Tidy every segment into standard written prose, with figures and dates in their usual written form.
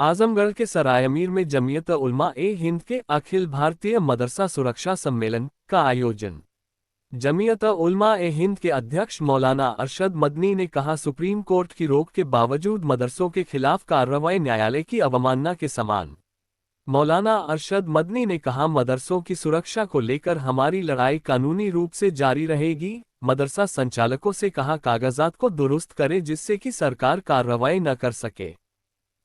आजमगढ़ के सरायमीर में जमीयत उलमा ए हिंद के अखिल भारतीय मदरसा सुरक्षा सम्मेलन का आयोजन। जमीयत उलमा ए हिंद के अध्यक्ष मौलाना अरशद मदनी ने कहा, सुप्रीम कोर्ट की रोक के बावजूद मदरसों के खिलाफ कार्रवाई न्यायालय की अवमानना के समान। मौलाना अरशद मदनी ने कहा, मदरसों की सुरक्षा को लेकर हमारी लड़ाई कानूनी रूप से जारी रहेगी। मदरसा संचालकों से कहा, कागजात को दुरुस्त करें जिससे कि सरकार कार्रवाई न कर सके।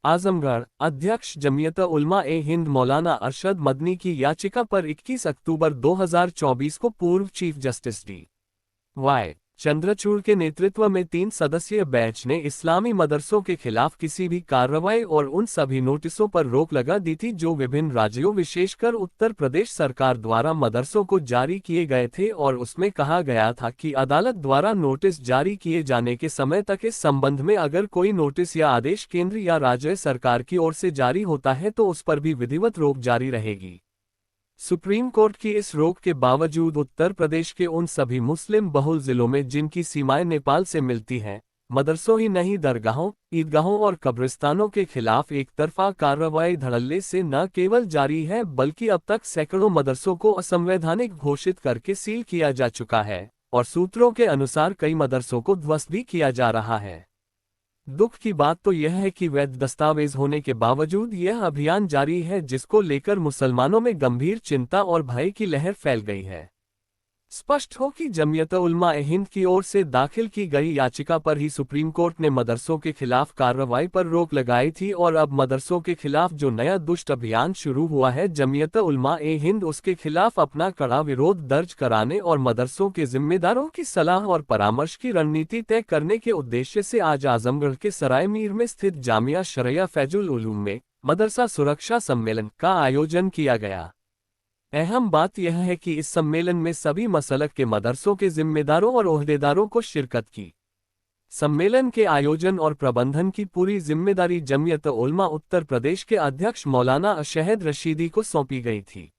आजमगढ़ अध्यक्ष जमीयत उलमा ए हिंद मौलाना अरशद मदनी की याचिका पर 21 अक्टूबर 2024 को पूर्व चीफ जस्टिस डी.वाई. चंद्रचूड़ के नेतृत्व में 3 सदस्यीय बेंच ने इस्लामी मदरसों के खिलाफ किसी भी कार्रवाई और उन सभी नोटिसों पर रोक लगा दी थी जो विभिन्न राज्यों विशेषकर उत्तर प्रदेश सरकार द्वारा मदरसों को जारी किए गए थे, और उसमें कहा गया था कि अदालत द्वारा नोटिस जारी किए जाने के समय तक इस संबंध में अगर कोई नोटिस या आदेश केंद्र या राज्य सरकार की ओर से जारी होता है तो उस पर भी विधिवत रोक जारी रहेगी। सुप्रीम कोर्ट की इस रोक के बावजूद उत्तर प्रदेश के उन सभी मुस्लिम बहुल जिलों में जिनकी सीमाएं नेपाल से मिलती हैं, मदरसों ही नहीं दरगाहों, ईदगाहों और कब्रिस्तानों के खिलाफ एक तरफा कार्रवाई धड़ल्ले से न केवल जारी है बल्कि अब तक सैकड़ों मदरसों को असंवैधानिक घोषित करके सील किया जा चुका है, और सूत्रों के अनुसार कई मदरसों को ध्वस्त भी किया जा रहा है। दुख की बात तो यह है कि वैध दस्तावेज होने के बावजूद यह अभियान जारी है, जिसको लेकर मुसलमानों में गंभीर चिंता और भय की लहर फैल गई है। स्पष्ट हो कि जमीयत उलमा ए हिंद की ओर से दाखिल की गई याचिका पर ही सुप्रीम कोर्ट ने मदरसों के खिलाफ कार्रवाई पर रोक लगाई थी, और अब मदरसों के खिलाफ जो नया दुष्ट अभियान शुरू हुआ है, जमीयत उलमा ए हिंद उसके खिलाफ अपना कड़ा विरोध दर्ज कराने और मदरसों के जिम्मेदारों की सलाह और परामर्श की रणनीति तय करने के उद्देश्य से आज आजमगढ़ के सरायमीर में स्थित जामिया शरिया फैजुल उलूम में मदरसा सुरक्षा सम्मेलन का आयोजन किया गया। अहम बात यह है कि इस सम्मेलन में सभी मसलक के मदरसों के जिम्मेदारों और ओहदेदारों को शिरकत की। सम्मेलन के आयोजन और प्रबंधन की पूरी जिम्मेदारी जमीयत उलमा उत्तर प्रदेश के अध्यक्ष मौलाना अशहद रशीदी को सौंपी गई थी।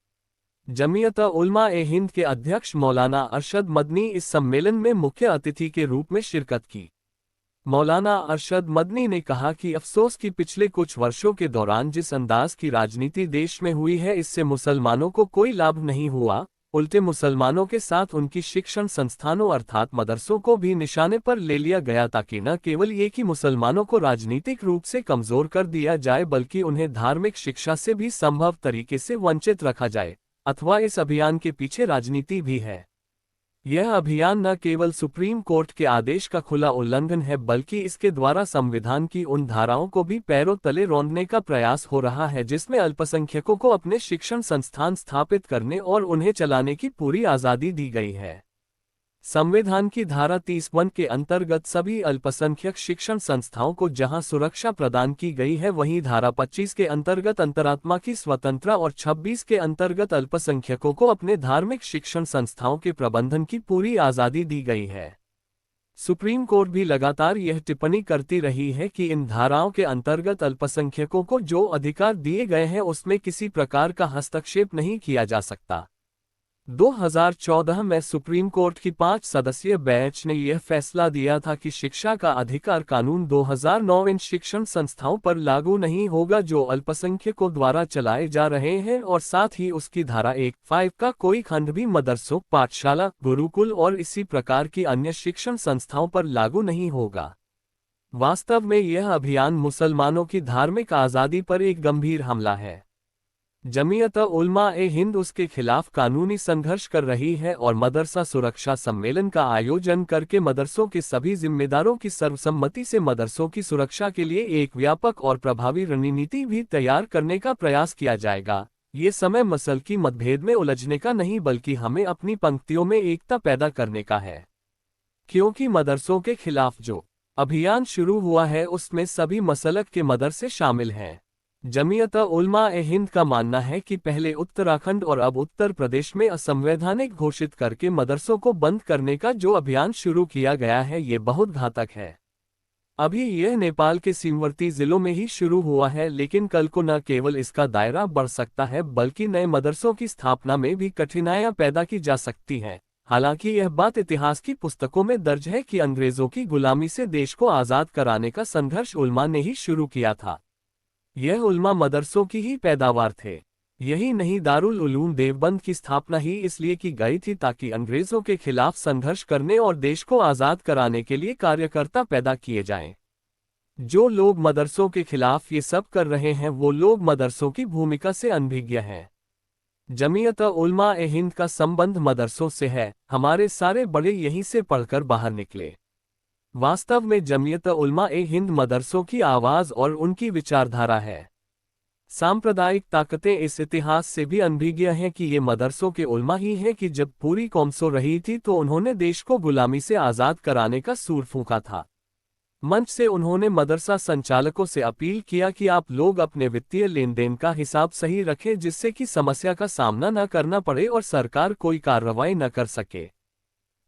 जमीयत उलमा ए हिंद के अध्यक्ष मौलाना अरशद मदनी इस सम्मेलन में मुख्य अतिथि के रूप में शिरकत की। मौलाना अरशद मदनी ने कहा कि अफसोस कि पिछले कुछ वर्षों के दौरान जिस अंदाज की राजनीति देश में हुई है, इससे मुसलमानों को कोई लाभ नहीं हुआ, उल्टे मुसलमानों के साथ उनकी शिक्षण संस्थानों अर्थात मदरसों को भी निशाने पर ले लिया गया, ताकि न केवल ये कि मुसलमानों को राजनीतिक रूप से कमजोर कर दिया जाए बल्कि उन्हें धार्मिक शिक्षा से भी संभव तरीके से वंचित रखा जाए। अथवा इस अभियान के पीछे राजनीति भी है। यह अभियान न केवल सुप्रीम कोर्ट के आदेश का खुला उल्लंघन है बल्कि इसके द्वारा संविधान की उन धाराओं को भी पैरों तले रौंदने का प्रयास हो रहा है जिसमें अल्पसंख्यकों को अपने शिक्षण संस्थान स्थापित करने और उन्हें चलाने की पूरी आज़ादी दी गई है। संविधान की धारा 30(1) के अंतर्गत सभी अल्पसंख्यक शिक्षण संस्थाओं को जहां सुरक्षा प्रदान की गई है, वहीं धारा 25 के अंतर्गत अंतरात्मा की स्वतंत्रता और 26 के अंतर्गत अल्पसंख्यकों को अपने धार्मिक शिक्षण संस्थाओं के प्रबंधन की पूरी आज़ादी दी गई है। सुप्रीम कोर्ट भी लगातार यह टिप्पणी करती रही है कि इन धाराओं के अंतर्गत अल्पसंख्यकों को जो अधिकार दिए गए हैं उसमें किसी प्रकार का हस्तक्षेप नहीं किया जा सकता। 2014 में सुप्रीम कोर्ट की 5 सदस्यीय बेंच ने यह फैसला दिया था कि शिक्षा का अधिकार कानून 2009 इन शिक्षण संस्थाओं पर लागू नहीं होगा जो अल्पसंख्यकों द्वारा चलाए जा रहे हैं, और साथ ही उसकी धारा 1(5) का कोई खंड भी मदरसों, पाठशाला, गुरुकुल और इसी प्रकार की अन्य शिक्षण संस्थाओं पर लागू नहीं होगा। वास्तव में यह अभियान मुसलमानों की धार्मिक आज़ादी पर एक गंभीर हमला है। जमीयत उलमा ए हिंद उसके खिलाफ कानूनी संघर्ष कर रही है और मदरसा सुरक्षा सम्मेलन का आयोजन करके मदरसों के सभी जिम्मेदारों की सर्वसम्मति से मदरसों की सुरक्षा के लिए एक व्यापक और प्रभावी रणनीति भी तैयार करने का प्रयास किया जाएगा। ये समय मसलकी मतभेद में उलझने का नहीं बल्कि हमें अपनी पंक्तियों में एकता पैदा करने का है, क्योंकि मदरसों के खिलाफ जो अभियान शुरू हुआ है उसमें सभी मसलक के मदरसे शामिल हैं। जमीयत उलमा ए हिंद का मानना है कि पहले उत्तराखंड और अब उत्तर प्रदेश में असंवैधानिक घोषित करके मदरसों को बंद करने का जो अभियान शुरू किया गया है ये बहुत घातक है। अभी यह नेपाल के सीमावर्ती जिलों में ही शुरू हुआ है, लेकिन कल को न केवल इसका दायरा बढ़ सकता है बल्कि नए मदरसों की स्थापना में भी कठिनाइयां पैदा की जा सकती हैं। हालांकि यह बात इतिहास की पुस्तकों में दर्ज है कि अंग्रेजों की गुलामी से देश को आज़ाद कराने का संघर्ष उलमा ने ही शुरू किया था। यह उलमा मदरसों की ही पैदावार थे। यही नहीं, दारुल उलूम देवबंद की स्थापना ही इसलिए की गई थी ताकि अंग्रेजों के खिलाफ संघर्ष करने और देश को आज़ाद कराने के लिए कार्यकर्ता पैदा किए जाएं। जो लोग मदरसों के खिलाफ ये सब कर रहे हैं वो लोग मदरसों की भूमिका से अनभिज्ञ हैं। जमीयत उलमा ए हिंद का संबंध मदरसों से है। हमारे सारे बड़े यहीं से पढ़कर बाहर निकले। वास्तव में जमीयत उलमा ए हिंद मदरसों की आवाज़ और उनकी विचारधारा है। सांप्रदायिक ताकतें इस इतिहास से भी अनभिज्ञ हैं कि ये मदरसों के उलमा ही हैं कि जब पूरी कौम सो रही थी तो उन्होंने देश को गुलामी से आज़ाद कराने का सूर फूंका था। मंच से उन्होंने मदरसा संचालकों से अपील किया कि आप लोग अपने वित्तीय लेन देन का हिसाब सही रखें जिससे कि समस्या का सामना न करना पड़े और सरकार कोई कार्रवाई न कर सके।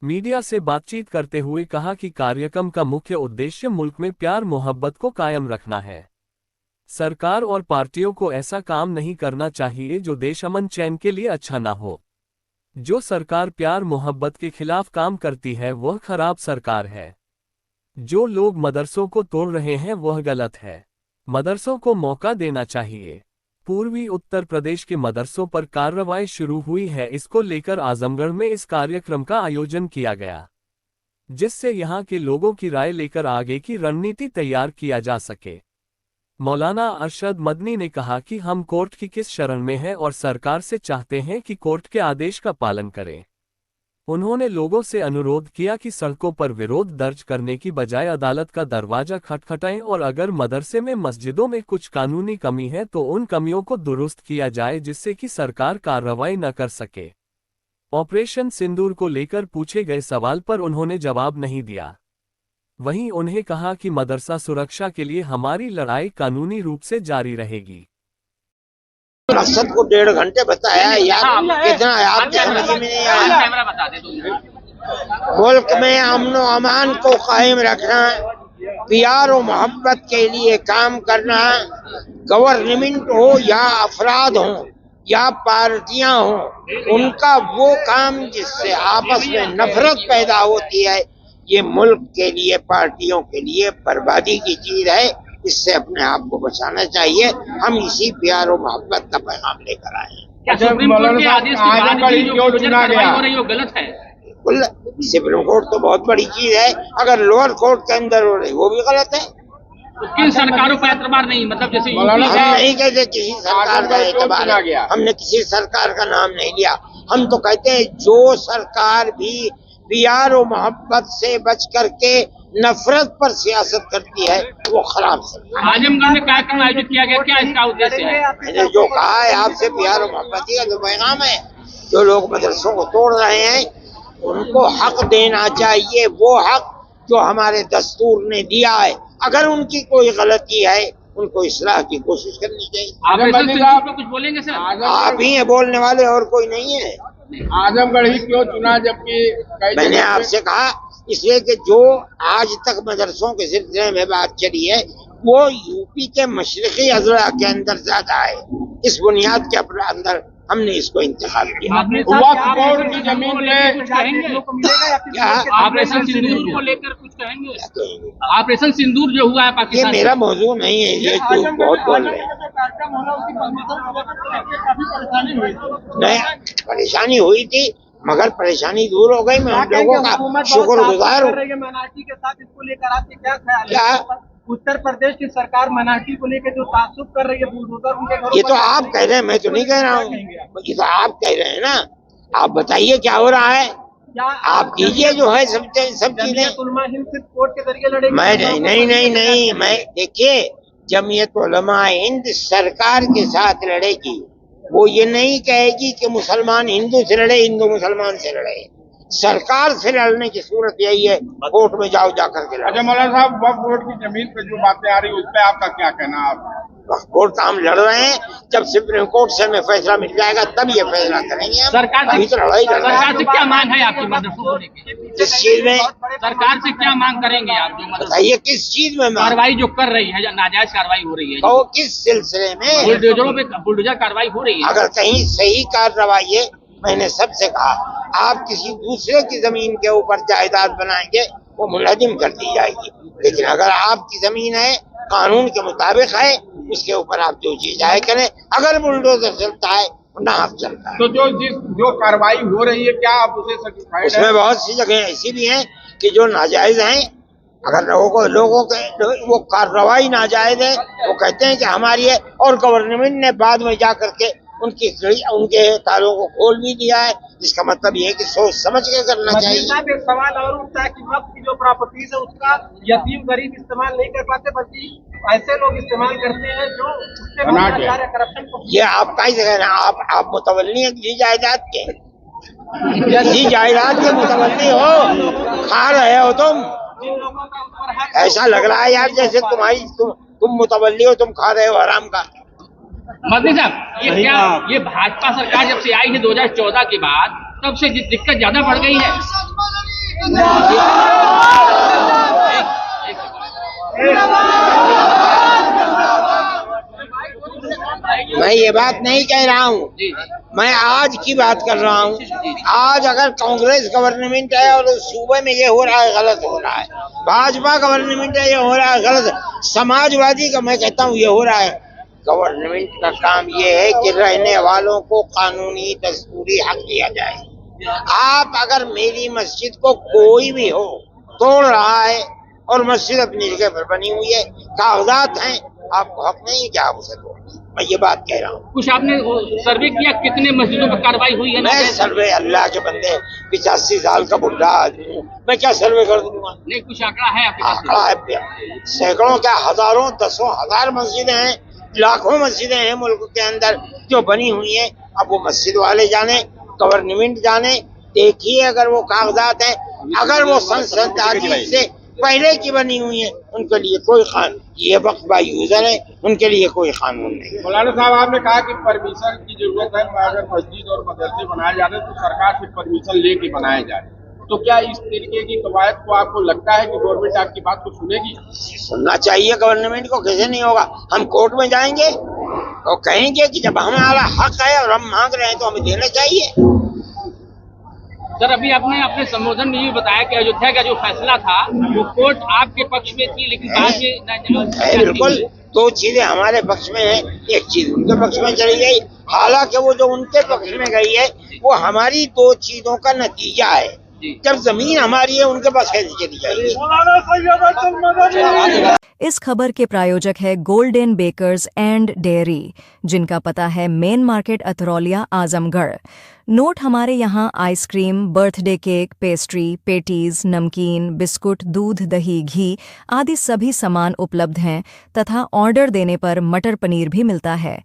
मीडिया से बातचीत करते हुए कहा कि कार्यक्रम का मुख्य उद्देश्य मुल्क में प्यार मोहब्बत को कायम रखना है। सरकार और पार्टियों को ऐसा काम नहीं करना चाहिए जो देश अमन चैन के लिए अच्छा ना हो। जो सरकार प्यार मोहब्बत के खिलाफ काम करती है वह खराब सरकार है। जो लोग मदरसों को तोड़ रहे हैं वह गलत है। मदरसों को मौका देना चाहिए। पूर्वी उत्तर प्रदेश के मदरसों पर कार्रवाई शुरू हुई है। इसको लेकर आजमगढ़ में इस कार्यक्रम का आयोजन किया गया जिससे यहां के लोगों की राय लेकर आगे की रणनीति तैयार किया जा सके। मौलाना अरशद मदनी ने कहा कि हम कोर्ट की किस शरण में हैं और सरकार से चाहते हैं कि कोर्ट के आदेश का पालन करें। उन्होंने लोगों से अनुरोध किया कि सड़कों पर विरोध दर्ज करने की बजाय अदालत का दरवाजा खटखटाएं और अगर मदरसे में मस्जिदों में कुछ कानूनी कमी है तो उन कमियों को दुरुस्त किया जाए जिससे कि सरकार कार्रवाई न कर सके। ऑपरेशन सिंदूर को लेकर पूछे गए सवाल पर उन्होंने जवाब नहीं दिया। वहीं उन्हें कहा कि मदरसा सुरक्षा के लिए हमारी लड़ाई कानूनी रूप से जारी रहेगी। मकसद को 1.5 घंटे बताया यार, कितना आपके समझ में नहीं आया। मुल्क में अमन व अमान को कायम रखना, प्यार और मोहब्बत के लिए काम करना, गवर्नमेंट हो या अफराद हो या पार्टियां हो, उनका वो काम जिससे आपस में नफरत पैदा होती है, ये मुल्क के लिए, पार्टियों के लिए बर्बादी की चीज है। इससे अपने आप को बचाना चाहिए। हम इसी प्यार और मोहब्बत का पैगाम लेकर आए हैं। क्या सुप्रीम कोर्ट के आदेश के बाद भी जो कार्रवाई हो रही है वो गलत है? बिल्कुल, सुप्रीम कोर्ट तो बहुत बड़ी चीज है, अगर लोअर कोर्ट के अंदर हो रही वो भी गलत है। तो किन सरकारों पर एतबार नहीं, मतलब जैसे हम नहीं कहते किसी सरकार का एतबार, हमने किसी सरकार का नाम नहीं लिया। हम तो कहते हैं जो सरकार भी प्यार और मोहब्बत से बच करके नफरत पर सियासत करती है वो खराब है। आजमगढ़ में कार्यक्रम आयोजित किया गया, क्या इसका उद्देश्य है? मैंने जो कहा है आपसे, प्यार और मोहब्बत का जो पैगाम है। जो लोग मदरसों को तोड़ रहे हैं उनको हक देना चाहिए, वो हक जो हमारे दस्तूर ने दिया है। अगर उनकी कोई गलती है उनको इस्लाह की कोशिश करनी चाहिए। आप कुछ बोलेंगे सर? आप ही हैं बोलने वाले, और कोई नहीं है। आजमगढ़ ही क्यों चुना जबकि मैंने आपसे कहा इसलिए कि जो आज तक मदरसों के सिलसिले में बात चली है वो यूपी के मशरकी अजला के अंदर ज्यादा है। इस बुनियाद के अंदर हमने इसको इंतखाब किया। वक्फ की जमीन में क्या ऑपरेशन सिंदूर को लेकर कुछ कहेंगे? ऑपरेशन सिंदूर जो हुआ है ये पाकिस्तान, मेरा मौजूद नहीं है, ये झूठ बहुत बोल रहे हैं। नहीं, परेशानी हुई थी मगर परेशानी दूर हो गई। मैं हम लोगों का शुक्रगुजार हूँ। मनाटी के साथ इसको लेकर आपके क्या ख्याल है? क्या उत्तर प्रदेश की सरकार मनाटी को लेकर जो तासुब कर रही है, बुलडोजर उनके घरों ये पर तो आप कह रहे हैं, मैं तो नहीं कह रहा हूँ। ये तो आप कह रहे हैं ना। आप बताइए क्या हो रहा है, क्या आप कीजिए जो है सब चीजें। जमीयत उलमा हिंद सिर्फ कोर्ट के जरिए लड़ेगी? मैं नहीं, मैं देखिए, जमीयत उलमा हिंद सरकार के साथ लड़ेगी। वो ये नहीं कहेगी कि मुसलमान हिंदू से लड़े, हिंदू मुसलमान से लड़े। सरकार से लड़ने की सूरत यही है, कोर्ट में जाओ जाकर के लड़ो। अच्छा मौलाना साहब, वक्फ बोर्ड की जमीन पे जो बातें आ रही है उस पे आपका क्या कहना? आप वक्फ बोर्ड का हम लड़ रहे हैं, जब सुप्रीम कोर्ट से हमें फैसला मिल जाएगा तब ये फैसला करेंगे। हम सरकार अभी तो लड़ाई लड़ रहे सरकार हैं। से क्या मांग है आपकी मदरसों को लेकर? किस चीज में सरकार से क्या मांग करेंगे आप? जो मदरसों बताइए, किस चीज में कार्रवाई जो कर रही है, नाजायज कार्रवाई हो रही है, कहो किस सिलसिले में? बुलडोजरों पे बुलडोजर कार्रवाई हो रही है। अगर कहीं सही कार्रवाई है, मैंने सबसे कहा, आप किसी दूसरे की जमीन के ऊपर जायदाद बनाएंगे वो मुलजिम कर दी जाएगी। लेकिन अगर आपकी जमीन है, कानून के मुताबिक है, उसके ऊपर आप जो चीज आए करें। अगर बुलडोजर चलता है ना हक चलता है। तो जो कार्रवाई हो रही है, क्या आप उसे सर्टिफाइड उसमें है? बहुत सी जगह ऐसी भी हैं कि जो नाजायज हैं। अगर लोगों के वो कार्रवाई नाजायज है, वो कहते हैं कि हमारी है, और गवर्नमेंट ने बाद में जा करके उनके तालों को खोल भी दिया है, जिसका मतलब ये है कि सोच समझ के करना मजीद चाहिए। साहब, एक सवाल और उठता है कि वक्त की जो प्रॉपर्टीज है उसका यतीम गरीब इस्तेमाल नहीं कर पाते, बल्कि ऐसे लोग इस्तेमाल करते हैं जो उसके बना के। करप्शन को। ये आपका ही जगह ना, आप मुतवल्ली हैं किसी जायदाद के, किसी जायदाद के मुतवल्ली हो, खा रहे हो तुम। जिन लोगों का उस पर हक ऐसा लग रहा है यार जैसे तुम मुतवल्ली हो, तुम खा रहे हो हराम का। मदनी साहब, ये भाजपा सरकार जब से आई है 2014 के बाद, तब से दिक्कत ज्यादा बढ़ गई है। मैं ये बात नहीं कह रहा हूँ, मैं आज की बात कर रहा हूँ। आज अगर कांग्रेस गवर्नमेंट है और उस सूबे में ये हो रहा है, गलत हो रहा है। भाजपा गवर्नमेंट है, ये हो रहा है गलत। समाजवादी का मैं कहता हूँ ये हो रहा है। गवर्नमेंट का काम ये है कि रहने वालों को कानूनी दस्तूरी हक दिया जाए। आप अगर मेरी मस्जिद को कोई भी हो तोड़ रहा है और मस्जिद अपनी जगह पर बनी हुई है, कागजात हैं, आपको हक नहीं है कि आप उसे तोड़। मैं ये बात कह रहा हूँ। कुछ आपने सर्वे किया कितने मस्जिदों पर कार्रवाई हुई है? मैं सर्वे, अल्लाह के बंदे, 85 साल का बुढ़ा आदमी हूँ, मैं क्या सर्वे कर दूंगा? नहीं, कुछ आंकड़ा है आपके पास? आंकड़ा है, सैकड़ों क्या हजारों, दसों हजार मस्जिदें हैं, लाखों मस्जिदें हैं मुल्क के अंदर जो बनी हुई हैं। अब वो मस्जिद वाले जाने, गवर्नमेंट जाने। देखिए, अगर वो कागजात हैं, अगर वो संसद से पहले की बनी हुई है, उनके लिए कोई ये वक्त बाय यूजर है, उनके लिए कोई कानून नहीं। मौलाना साहब, आपने कहा कि परमिशन की जरूरत है। अगर मस्जिद और मदरसे बनाए जा रहे हैं तो सरकार से परमिशन लेके बनाए जा रहे हैं, तो क्या इस तरीके की कवायद को आपको लगता है कि गवर्नमेंट आपकी बात को सुनेगी? सुनना चाहिए गवर्नमेंट को, कैसे नहीं होगा। हम कोर्ट में जाएंगे तो कहेंगे कि जब हमारा हक है और हम मांग रहे हैं तो हमें देना चाहिए। सर, अभी आपने अपने संबोधन में ये बताया कि अयोध्या का जो फैसला था वो कोर्ट आपके पक्ष में थी, लेकिन बाद में बिल्कुल, दो चीजें हमारे पक्ष में है, एक चीज उनके पक्ष में चली गई। हालांकि वो जो उनके पक्ष में गई है वो हमारी दो चीजों का नतीजा है। जब जमीन हमारी है, उनके पास कैसे चली जाएगी? इस खबर के प्रायोजक है गोल्डन बेकर्स एंड डेयरी, जिनका पता है main market Atraulia, Azamgarh. Note हमारे यहाँ ice cream, birthday cake, pastry, patties, नमकीन, बिस्कुट, दूध, दही, घी आदि सभी सामान उपलब्ध हैं तथा ऑर्डर देने पर मटर पनीर भी मिलता है।